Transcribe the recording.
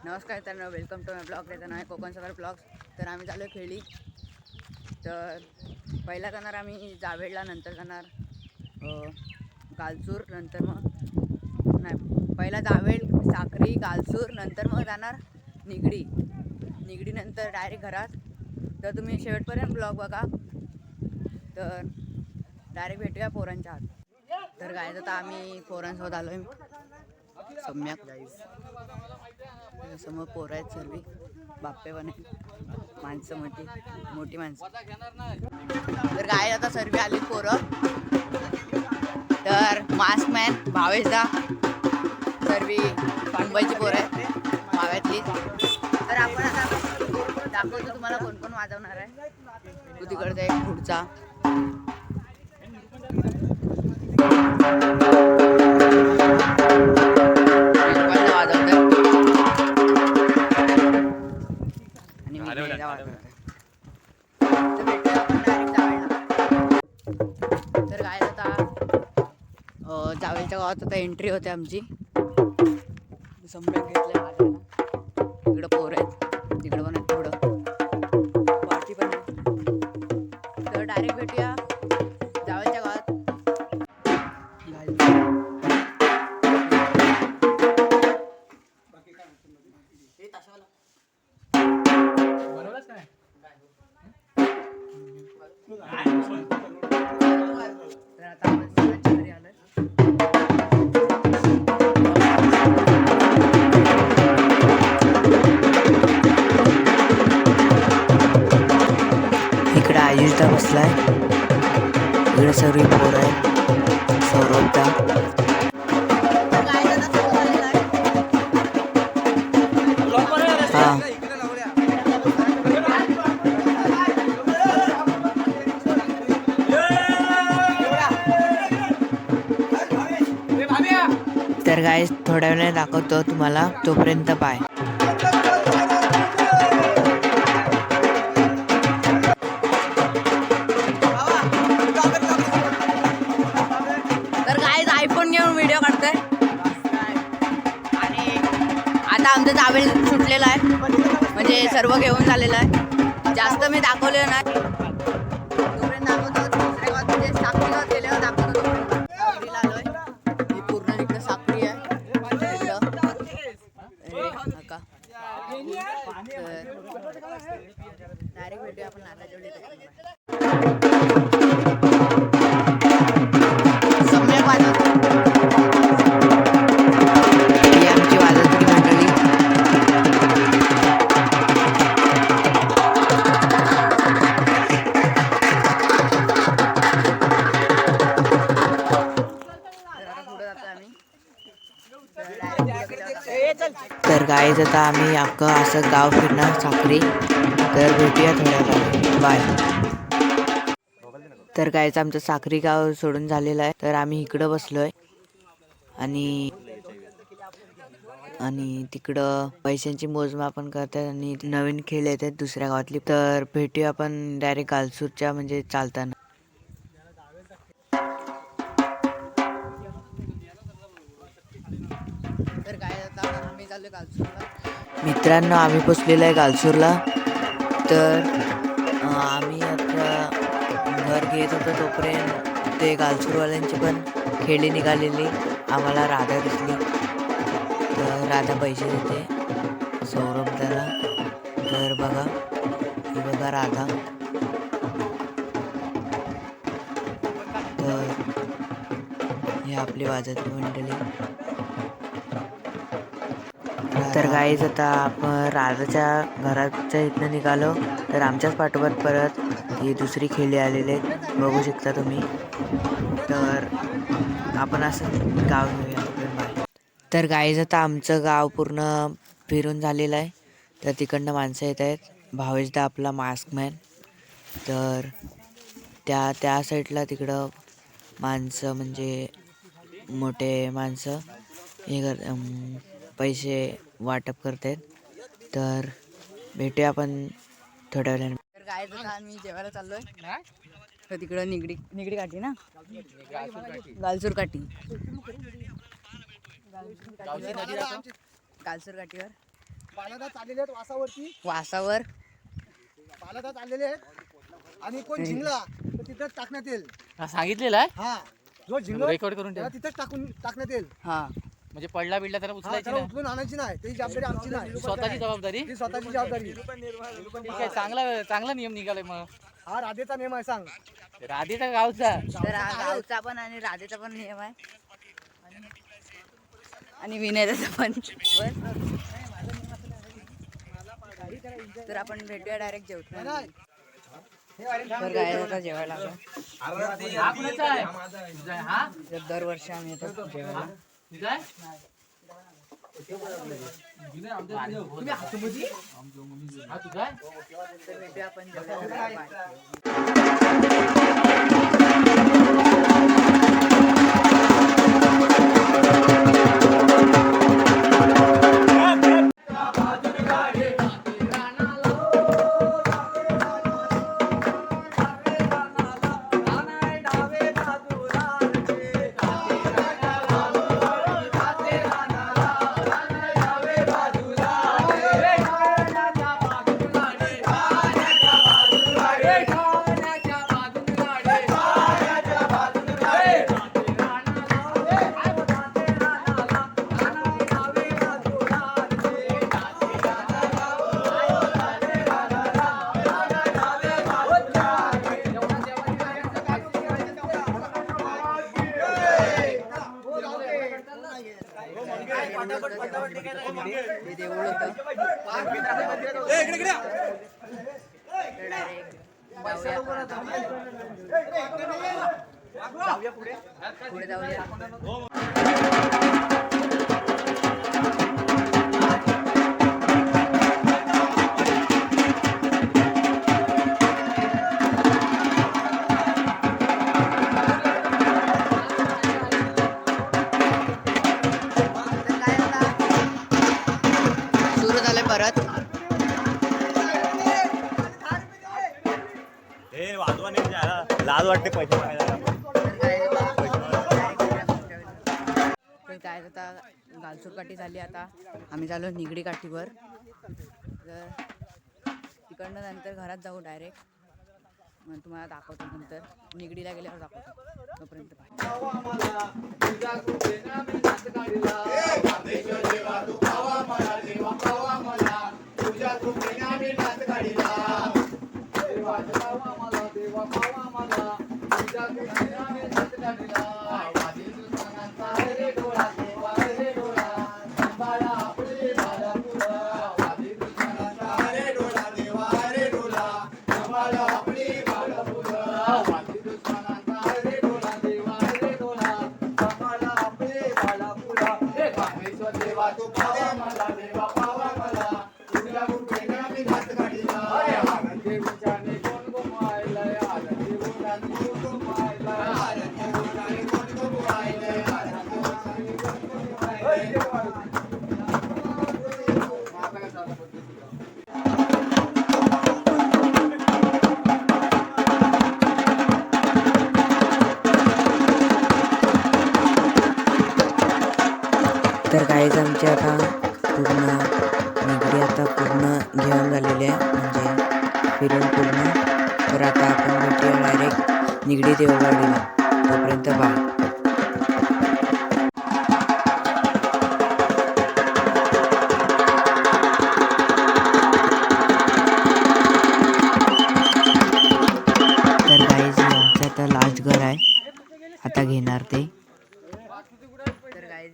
नमस्कार मित्रांनो, welcome to my blog. त्याचं नाव आहे कोकण सागर ब्लॉग्स. तर आम्ही चालू आहे खेळी. तर पहिला जाणार आम्ही जावेडला, नंतर जाणार गालसूर, नंतर मग नाही पहिला जावेड, साखरी, गालसूर, नंतर मग जाणार निगडी नंतर डायरेक्ट घरात. तर तुम्ही शेवटपर्यंत ब्लॉग बघा. तर डायरेक्ट भेटूया पोरांच्या हात. तर काय तर आम्ही पोरांसोबत आलो आहे. सम्यक समोर पोरं आहेत सर्व बाप्पे पण आहेत, माणसं मोठी माणसं. तर काय आता सर्व आली पोरं. तर मास्क मॅन भावेशदा सर्व मुंबईची पोरं आहेत, माव्यातली. तर आपण आता दाखवतो तुम्हाला कोण कोण वाजवणार आहे. तू तिकडचा एक पुढचा तर काय आता जावेलच्या गावात आता एंट्री होते आमची. सम्यक घेतलंय वाजायला. इकडं पोर आहेत, तिकडं पण आहेत, पुढं पार्टी पण आहे. तर डायरेक्ट भेटूया जावेलच्या गावात. इकडे आयुषदा बसलाय, इकडे सर्व पोर आहे. सौरभदा तर गाईस थोड्या वेळाने दाखवतो तुम्हाला, तोपर्यंत बाय. तर गाईस आयफोन घेऊन व्हिडिओ काढतोय आणि आता आमचं जावेल सुटलेलं आहे, म्हणजे सर्व घेऊन झालेलं आहे. जास्त मी दाखवलेलं नाही, तोपर्यंत दाखवतो. दुसऱ्या गावात म्हणजे साखरी गावात गेल्यावर दाखवतो. साखरीला आलोय, ही पूर्ण तिकडं साखरी आहे. डायरेक्ट भेटूया आपण नारळाच्या. सम्यक वाजवतो ही आमची वाजवती मंडळी. तर गाईज आता आम्ही अख्खं असं गाव फिरणार साखरी. तर भेटूया थोड्या वेळाने, बाय. तर गाईज आमचं साखरी गाव सोडून झालेलं आहे. तर आम्ही इकडं बसलोय आणि तिकडं पैशांची मोजमाप पण करतात आणि नवीन खेळ येतात दुसऱ्या गावातली. तर भेटूया आपण डायरेक्ट गालसूरच्या म्हणजे चालताना. तर काय आता आम्ही चाललो गालसूरला. मित्रांनो आम्ही पोचलेलो आहे गालसूरला. तर आम्ही आता घर घेत होतो तोपर्यंत ते गालसूरवाल्यांची पण खेळी निघालेली. आम्हाला राधा दिसली, तर राधा पैसे देते सौरभ त्याला. तर बघा, ही बघा राधा. तर हे आपली वाजत मंडळी. तर गाईज आता आपण राधाच्या घराच्या इथनं निघालो. तर आमच्याच पाठोपाठ परत ही दुसरी खेळी आलेले आहेत, बघू शकता तुम्ही. तर आपण असं गाव घेऊया. तर गाईज आता आमचं गाव पूर्ण फिरून झालेलं आहे. तर तिकडनं माणसं येत आहेत. भावेशदा आपला मास्क मॅन. तर त्या साईडला तिकडं माणसं म्हणजे मोठे माणसं हे पैसे वाटप करतात. तर भेटूया आपण थोड्या वेळाने. तर गाईज आता आम्ही जेवायला चाललोय. तर तिकडं निगडी काठी ना, गालसूर काठी, गालसूर काठीवर बालादात आलेले आहेत वासावरती. वासावर बालादात आलेले आहेत आणि कोण झिंगला तर तिथंच टाकण्यात येईल. सांगितलेलं आहे हा जो झिंगला रेकॉर्ड करून ठेव. त्याला तिथंच टाकण्यात येईल. हा म्हणजे पडला बिडला त्याला हा, उचलायची त्याला नाही. उचलून आणायची नाही, त्याची जबाबदारी आमची नाही. स्वतःची जबाबदारी. ती स्वतःची जबाबदारी. ठीक आहे, चांगला नियम निघालाय मग. हा राधेचा नियम आहे. सांग राधेचा गावचा. तर हा गावचा पण आणि राधेचा पण नियम आहे आणि विनयचा पण. तर आपण भेटूया डायरेक्ट जेवतो. तर काय आता जेवायला आलो. हा कुणाचा आहे? तुझा आहे, हा? तर दरवर्षी आम्ही येतो जेवायला. तुझा आहे? तुम्ही आतमध्ये? हा तुझा आहे? तर भेटूया आपण जेवायला. बाय. हे देऊळ होतं. पुढे जाऊया. सुरू झाले परत. लाज वाटते पैसे मागायला. तर काय आता गालसूर काठी झाली. आता आम्ही झालो निगडी काठीवर. तर तिकडनं नंतर घरात जाऊ डायरेक्ट. मग तुम्हाला दाखवतो नंतर. निगडीला गेल्यावर दाखवतो. तोपर्यंत तर काहीच आमची आता पूर्ण निगडी आता पूर्ण घेऊन झालेली आहे. म्हणजे फिरून पूर्ण. तर आता आपण भेटूया डायरेक्ट निगडी देवळवाडीला. तोपर्यंत बाय. तर गाईज आमचं आता लास्ट घर आहे. आता घेणार ते. तर गाईज